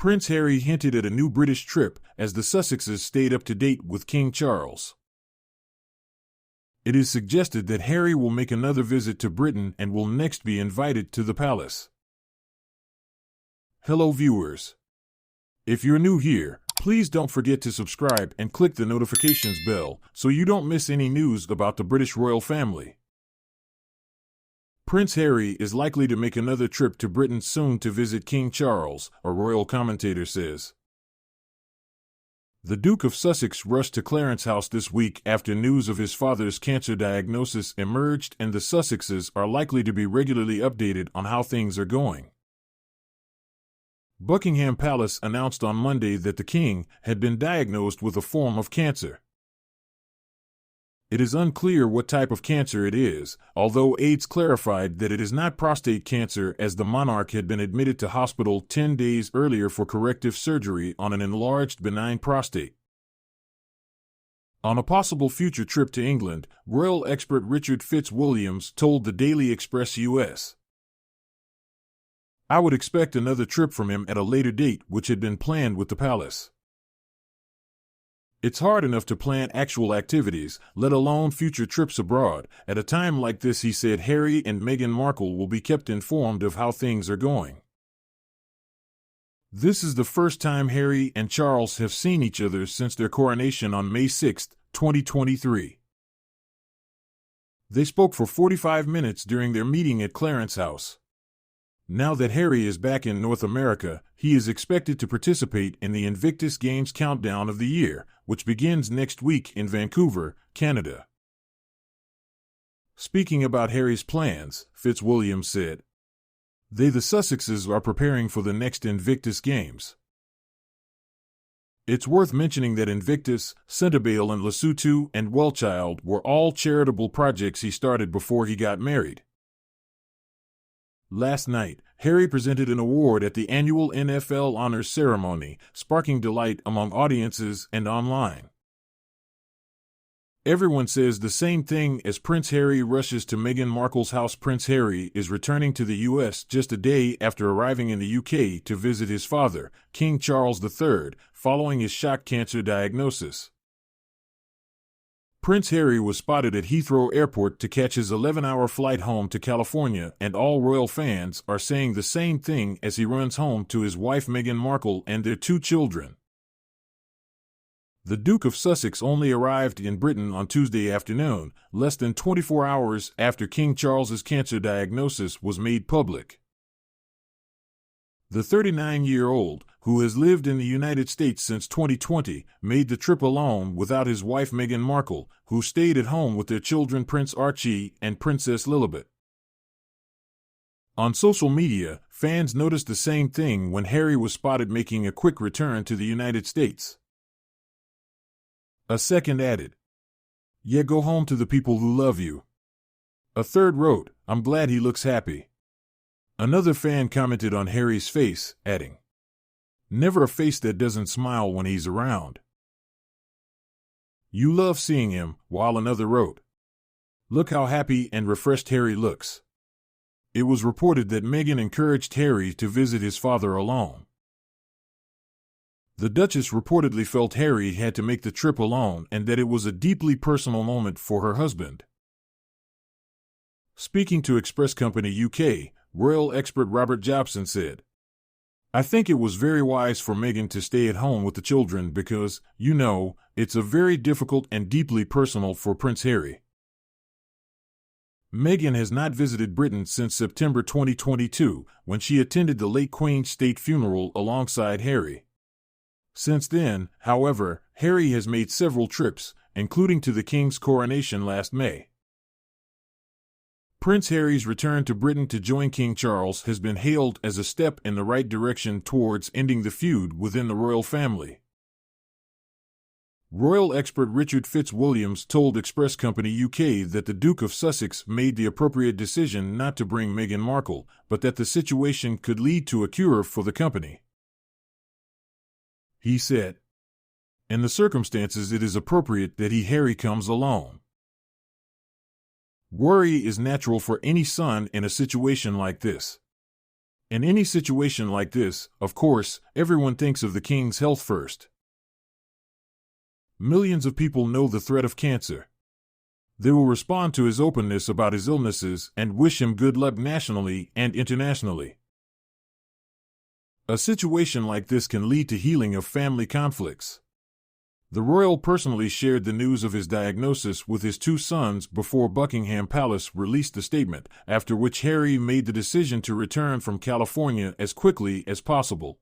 Prince Harry hinted at a new British trip as the Sussexes stayed up to date with King Charles. It is suggested that Harry will make another visit to Britain and will next be invited to the palace. Hello viewers. If you're new here, please don't forget to subscribe and click the notifications bell so you don't miss any news about the British royal family. Prince Harry is likely to make another trip to Britain soon to visit King Charles, a royal commentator says. The Duke of Sussex rushed to Clarence House this week after news of his father's cancer diagnosis emerged, and the Sussexes are likely to be regularly updated on how things are going. Buckingham Palace announced on Monday that the king had been diagnosed with a form of cancer. It is unclear what type of cancer it is, although aides clarified that it is not prostate cancer, as the monarch had been admitted to hospital 10 days earlier for corrective surgery on an enlarged benign prostate. On a possible future trip to England, royal expert Richard Fitz told the Daily Express US. "I would expect another trip from him at a later date, which had been planned with the palace. It's hard enough to plan actual activities, let alone future trips abroad. At a time like this," he said, Harry and Meghan Markle will be kept informed of how things are going. This is the first time Harry and Charles have seen each other since their coronation on May 6, 2023. They spoke for 45 minutes during their meeting at Clarence House. Now that Harry is back in North America, he is expected to participate in the Invictus Games countdown of the year, which begins next week in Vancouver, Canada. Speaking about Harry's plans, Fitzwilliam said, "The Sussexes are preparing for the next Invictus Games. It's worth mentioning that Invictus, Centerville and Lesotho and Wellchild were all charitable projects he started before he got married." Last night, Harry presented an award at the annual NFL Honors Ceremony, sparking delight among audiences and online. Everyone says the same thing as Prince Harry rushes to Meghan Markle's house. Prince Harry is returning to the U.S. just a day after arriving in the U.K. to visit his father, King Charles III, following his shock cancer diagnosis. Prince Harry was spotted at Heathrow Airport to catch his 11-hour flight home to California, and all royal fans are saying the same thing as he runs home to his wife Meghan Markle and their 2 children. The Duke of Sussex only arrived in Britain on Tuesday afternoon, less than 24 hours after King Charles's cancer diagnosis was made public. The 39-year-old, who has lived in the United States since 2020, made the trip alone without his wife Meghan Markle, who stayed at home with their children Prince Archie and Princess Lilibet. On social media, fans noticed the same thing when Harry was spotted making a quick return to the United States. A second added, "Yeah, go home to the people who love you." A third wrote, "I'm glad he looks happy." Another fan commented on Harry's face, adding, "Never a face that doesn't smile when he's around. You love seeing him," while another wrote, "Look how happy and refreshed Harry looks." It was reported that Meghan encouraged Harry to visit his father alone. The Duchess reportedly felt Harry had to make the trip alone and that it was a deeply personal moment for her husband. Speaking to Express Company UK, royal expert Robert Jobson said, "I think it was very wise for Meghan to stay at home with the children because, it's a very difficult and deeply personal for Prince Harry." Meghan has not visited Britain since September 2022, when she attended the late Queen's state funeral alongside Harry. Since then, however, Harry has made several trips, including to the King's coronation last May. Prince Harry's return to Britain to join King Charles has been hailed as a step in the right direction towards ending the feud within the royal family. Royal expert Richard Fitz told Express Company UK that the Duke of Sussex made the appropriate decision not to bring Meghan Markle, but that the situation could lead to a cure for the company. He said, "In the circumstances, it is appropriate that Harry comes alone. Worry is natural for any son in a situation like this. In any situation like this, of course, everyone thinks of the king's health first. Millions of people know the threat of cancer. They will respond to his openness about his illnesses and wish him good luck nationally and internationally. A situation like this can lead to healing of family conflicts. The royal personally shared the news of his diagnosis with his two sons before Buckingham Palace released the statement, after which Harry made the decision to return from California as quickly as possible.